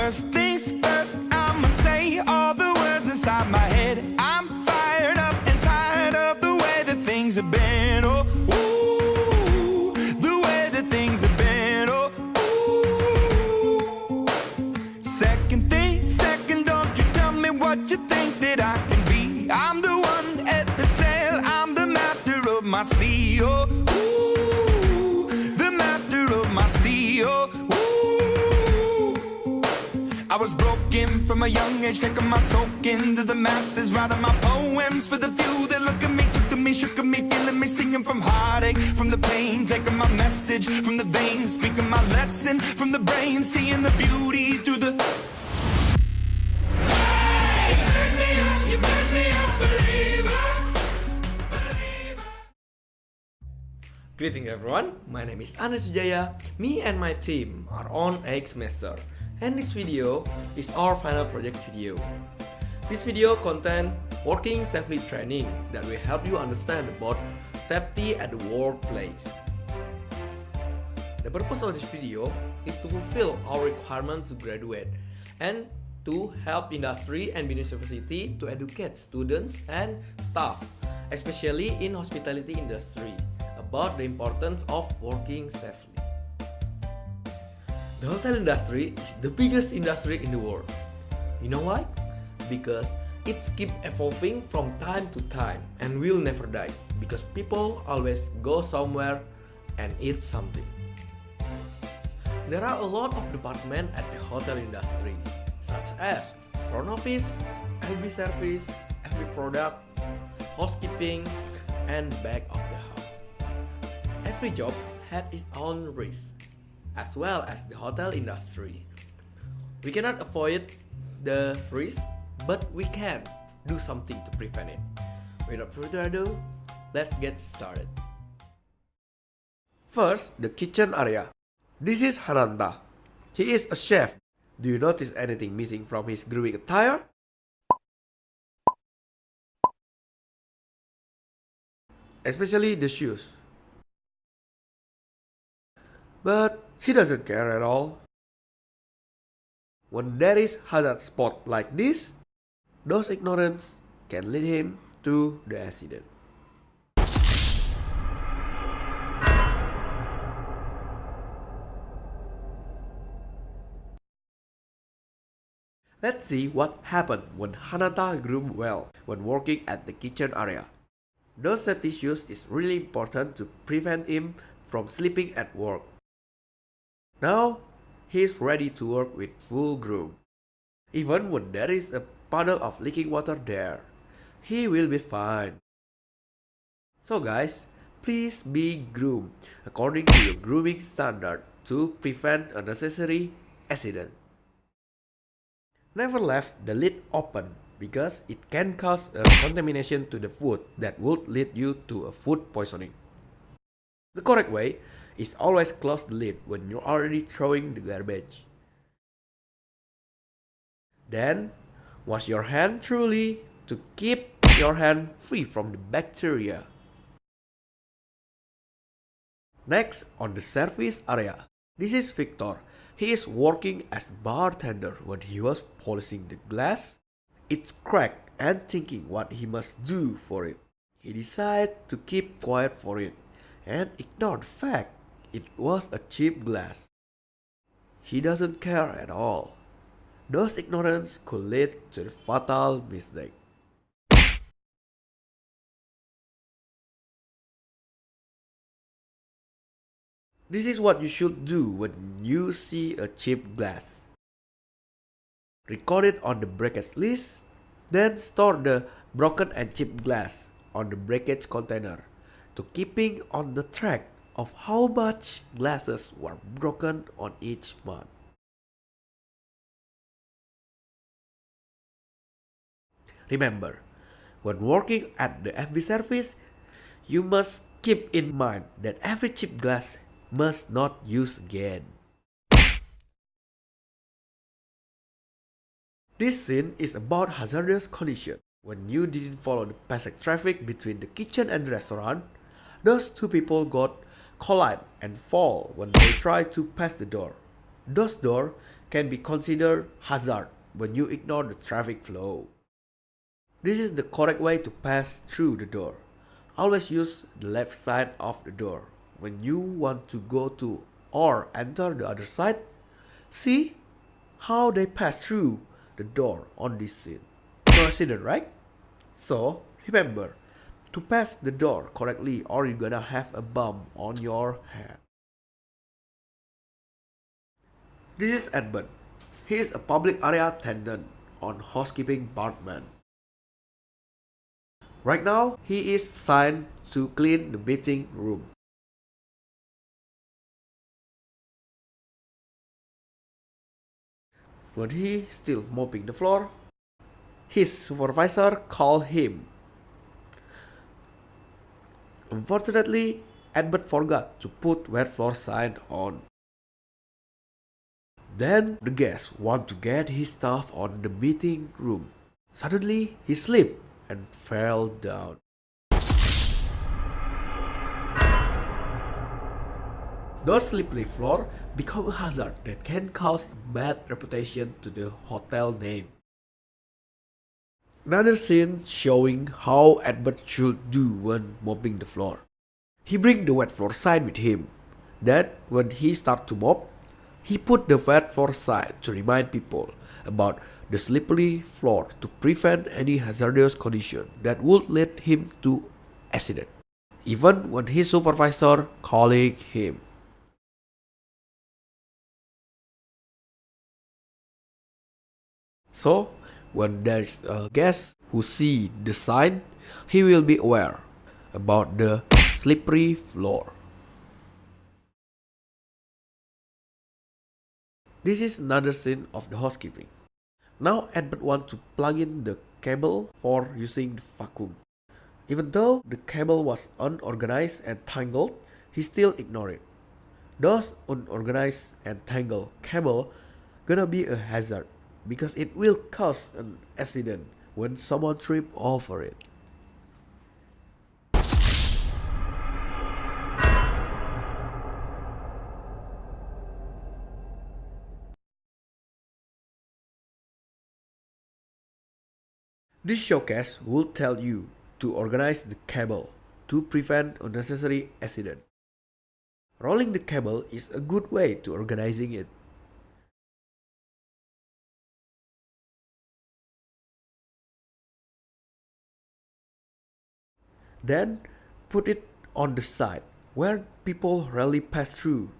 First things first, I'ma say all the words inside my head. I'm fired up and tired of the way that things have been. Oh, ooh, the way that things have been. Oh, ooh. Second thing, second, don't you tell me what you think that I can be. I'm the one at the sail, I'm the master of my sea. Oh, ooh, the master of my sea. Oh, ooh. I was broken from a young age, taking my soak into the masses, writing my poems for the few that look at me, took to me, shook at me, feeling me, singing from heartache, from the pain, taking my message from the veins, speaking my lesson from the brain, seeing the beauty through the. Hey, you made me a believer. Greetings everyone, my name is Anas Wijaya. Me and my team are on 8th semester, and this video is our final project video. This video contains working safely training that will help you understand about safety at the workplace. The purpose of this video is to fulfill our requirement to graduate and to help industry and university to educate students and staff, especially in hospitality industry, about the importance of working safely. The hotel industry is the biggest industry in the world. You know why? Because it keeps evolving from time to time and will never die, because people always go somewhere and eat something. There are a lot of departments at the hotel industry, such as front office, every service, every product, housekeeping, and back of the house. Every job had its own risk, as well as the hotel industry. We cannot avoid the risk, but we can do something to prevent it. Without further ado, let's get started. First, the kitchen area. This is Hananta. He is a chef. Do you notice anything missing from his grooming attire? Especially the shoes. But he doesn't care at all. When there is hazard spot like this, those ignorance can lead him to the accident. Let's see what happened when Hananta groomed well when working at the kitchen area. Those safety shoes is really important to prevent him from slipping at work. Now, he is ready to work with full groom. Even when there is a puddle of leaking water there, he will be fine. So guys, please be groomed according to your grooming standard to prevent unnecessary accident. Never leave the lid open because it can cause a contamination to the food that would lead you to a food poisoning. The correct way is always close the lid when you're already throwing the garbage. Then, wash your hand thoroughly to keep your hand free from the bacteria. Next, on the service area. This is Victor. He is working as a bartender. When he was polishing the glass, it's cracked and thinking what he must do for it. He decided to keep quiet for it and ignore the fact it was a cheap glass. He doesn't care at all. Those ignorance could lead to the fatal mistake. This is what you should do when you see a cheap glass. Record it on the breakage list, then store the broken and cheap glass on the breakage container to keeping on the track of how much glasses were broken on each month. Remember, when working at the FB service, you must keep in mind that every cheap glass must not use again. This scene is about hazardous condition. When you didn't follow the passing traffic between the kitchen and the restaurant, those two people got collide and fall when they try to pass the door. Those doors can be considered hazard when you ignore the traffic flow. This is the correct way to pass through the door. Always use the left side of the door when you want to go to or enter the other side. See how they pass through the door on this scene. No accident, right? So remember to pass the door correctly or you're gonna have a bump on your head. This is Edmund. He is a public area attendant on housekeeping department. Right now, he is assigned to clean the meeting room. When he still mopping the floor, his supervisor called him. Unfortunately, Edmund forgot to put wet floor sign on. Then the guest want to get his stuff on the meeting room. Suddenly, he slipped and fell down. Those slippery floor become a hazard that can cause bad reputation to the hotel name. Another scene showing how Edmund should do when mopping the floor. He bring the wet floor sign with him. Then when he start to mop, he put the wet floor sign to remind people about the slippery floor to prevent any hazardous condition that would lead him to accident, even when his supervisor calling him. So, when there's a guest who see the sign, he will be aware about the slippery floor. This is another scene of the housekeeping. Now Edmund wants to plug in the cable for using the vacuum. Even though the cable was unorganized and tangled, he still ignored it. Those unorganized and tangled cable gonna be a hazard because it will cause an accident when someone trip over it. This showcase will tell you to organize the cable to prevent unnecessary accident. Rolling the cable is a good way to organizing it. Then put it on the side where people rarely pass through,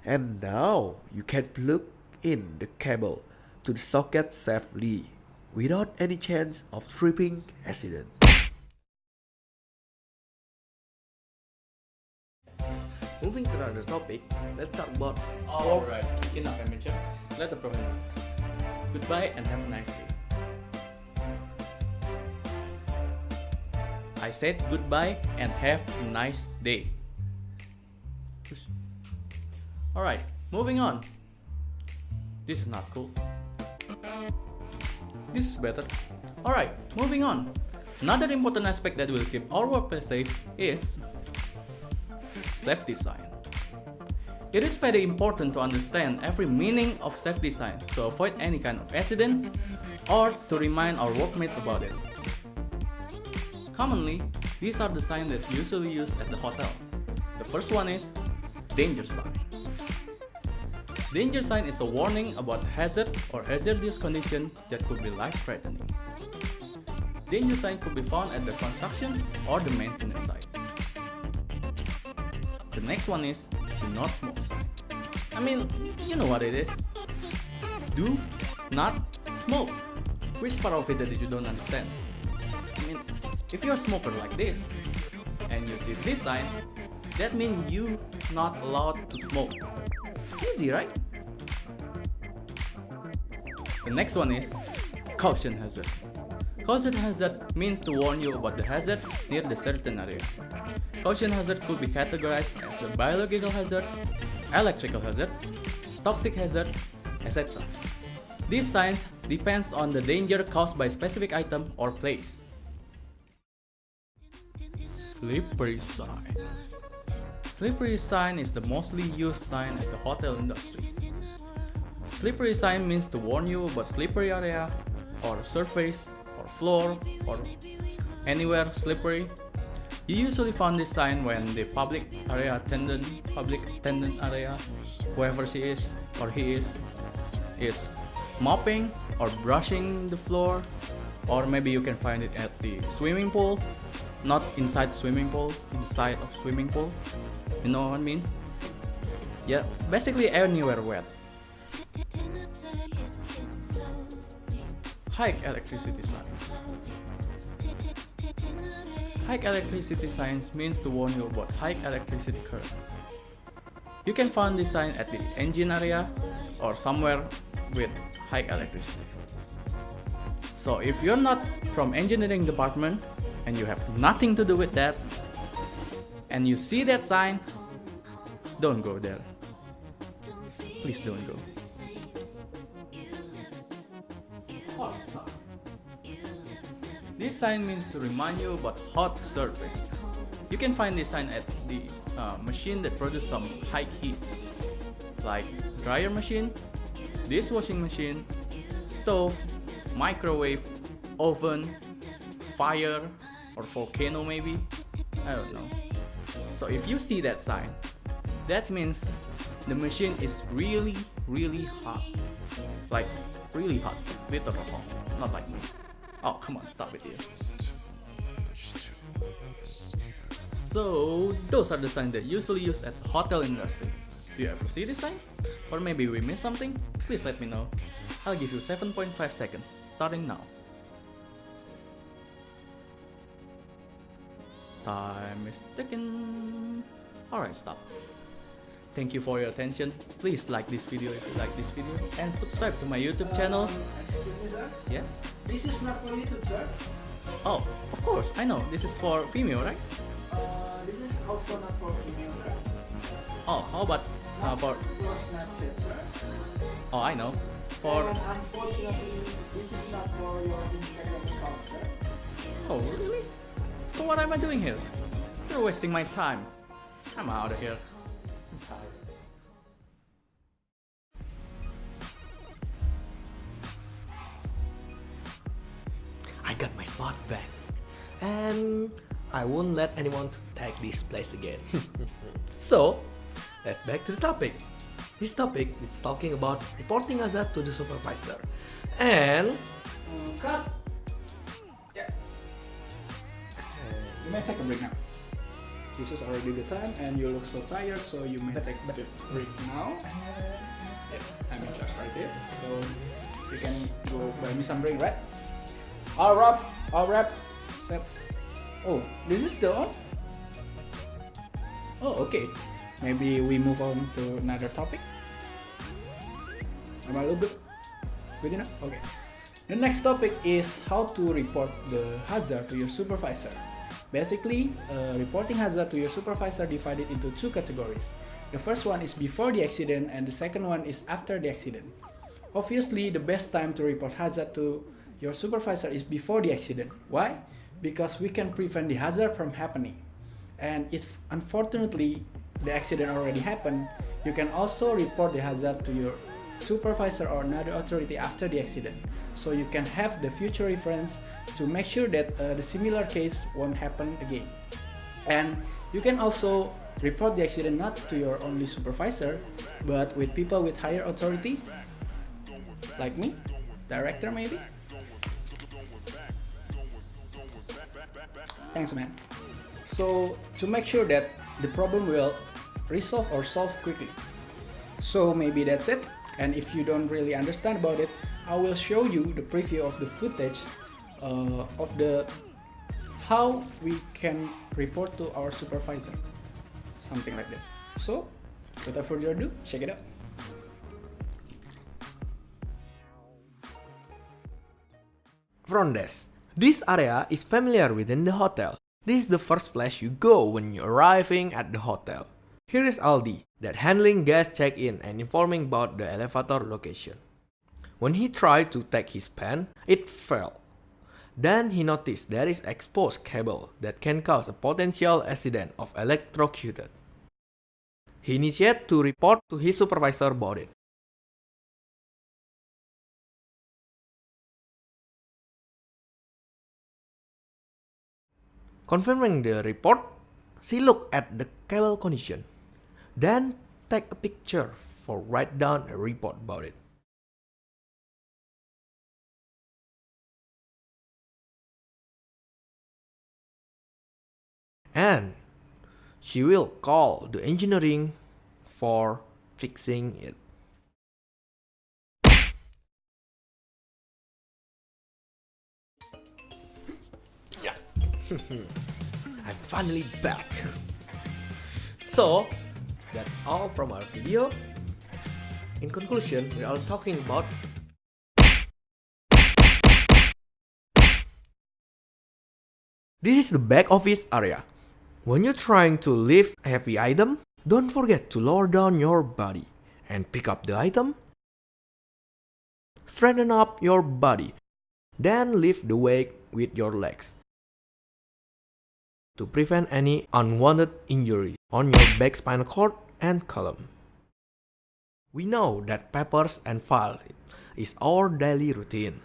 and now you can plug in the cable to the socket safely without any chance of tripping accident. Moving to another topic, let's talk about Alright, enough amateur. Let the performance. Goodbye and have a nice day. I said goodbye and have a nice day. Alright, moving on. This is not cool. This is better. Alright, moving on. Another important aspect that will keep our workplace safe is safety sign. It is very important to understand every meaning of safety sign to avoid any kind of accident or to remind our workmates about it. Commonly, these are the signs that usually used at the hotel. The first one is danger sign. Danger sign is a warning about hazard or hazardous condition that could be life-threatening. Danger sign could be found at the construction or the maintenance site. The next one is do not smoke sign. I mean, you know what it is. Do not smoke. Which part of it that you don't understand? I mean, if you're a smoker like this and you see this sign, that means you not allowed to smoke. Easy, right? The next one is caution hazard. Caution hazard means to warn you about the hazard near the certain area. Caution hazard could be categorized as the biological hazard, electrical hazard, toxic hazard, etc. These signs depends on the danger caused by specific item or place. Slippery sign. Slippery sign is the mostly used sign at the hotel industry. slippery sign means to warn you about slippery area or surface or floor or anywhere slippery. You usually find this sign when the public attendant area, whoever she is or he is mopping or brushing the floor, or maybe you can find it at the swimming pool, not inside swimming pool, inside of swimming pool. You know what I mean? Yeah, basically anywhere wet. High electricity signs. High electricity signs means to warn you about high electricity current. You can find this sign at the engine area or somewhere with high electricity. So if you're not from engineering department and you have nothing to do with that and you see that sign, don't go there. Please don't go. Hot sign. This sign means to remind you about hot surface. You can find this sign at the machine that produces some high heat, like dryer machine, dishwashing machine, stove, microwave, oven, fire, or volcano maybe. I don't know. So if you see that sign, that means the machine is really hot. Like really hot, literal hot, not like me. Oh, come on, stop it here. So those are the signs that usually used at the hotel industry. Do you ever see this sign? Or maybe we missed something? Please let me know. I'll give you 7.5 seconds, starting now. Time is ticking. Alright, stop. Thank you for your attention. Please like this video if you like this video and subscribe to my YouTube channel. Excuse me, sir. Yes? This is not for YouTube, sir. Oh, of course, I know. This is for female, right? This is also not for female, sir. Oh, how about for... For Snapchat, sir. Oh, I know. For... And unfortunately, this is not for your Instagram account, sir. Oh, really? So what am I doing here? You're wasting my time. I'm out of here. I'm tired. I got my spot back, and I won't let anyone to take this place again. So, let's back to the topic. This topic is talking about reporting hazard to the supervisor, and Cut! Yeah. You may take a break now. This is already the time and you look so tired, so you may take a break now. Yeah, I'm in charge right here. So you can go buy me some break, right? All wrap. Set. Oh, this is the on? Oh, okay. Maybe we move on to another topic. Am I look good? Good enough? Okay. The next topic is how to report the hazard to your supervisor. Basically, reporting hazard to your supervisor divided into two categories. The first one is before the accident and the second one is after the accident. Obviously, the best time to report hazard to your supervisor is before the accident. Why? Because we can prevent the hazard from happening. And if unfortunately the accident already happened, you can also report the hazard to your supervisor or another authority after the accident. So you can have the future reference to make sure that the similar case won't happen again. And you can also report the accident not to your only supervisor, but with people with higher authority, like me, director maybe. Thanks, man. So to make sure that the problem will resolve or solve quickly. So maybe that's it. And if you don't really understand about it, I will show you the preview of the footage of the how we can report to our supervisor, something like that. So without further ado, check it out. front desk. This area is familiar within the hotel. This is the first place you go when you're arriving at the hotel. Here is Aldi, that handling guest check-in and informing about the elevator location. When he tried to take his pen, it fell. Then he noticed there is exposed cable that can cause a potential accident of electrocuted. He initiated to report to his supervisor about it. Confirming the report, she looked at the cable condition. Then take a picture for write down a report about it. And she will call the engineering for fixing it. Yeah. I'm finally back. So, that's all from our video. In conclusion, we are talking about this is the back office area. When you're trying to lift a heavy item, don't forget to lower down your body and pick up the item. Straighten up your body, then lift the weight with your legs to prevent any unwanted injury on your back spinal cord and column. We know that papers and files is our daily routine.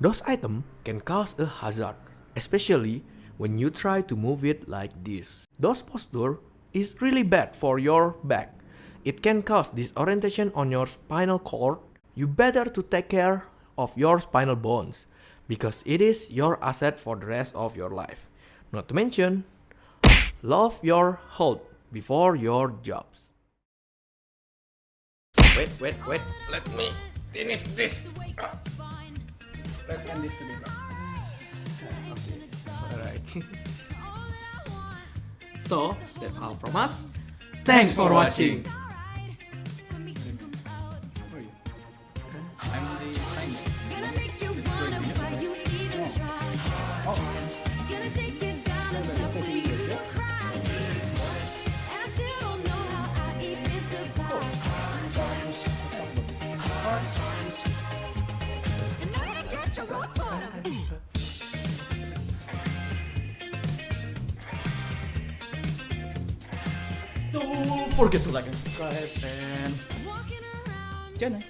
Those items can cause a hazard, especially when you try to move it like this. Those posture is really bad for your back. It can cause disorientation on your spinal cord. You better to take care of your spinal bones because it is your asset for the rest of your life. Not to mention, love your health before your jobs. Wait, let me finish this. Let's end this today, bro. Alright. So, that's all from us. Thanks for watching. How are you? I'm the signer. Gonna make you wonder why you even try. Gonna take you down and look where you cry. And I still don't know how I even survive. And I'm gonna catch a robot. Don't forget to like and subscribe and Walking around. channel.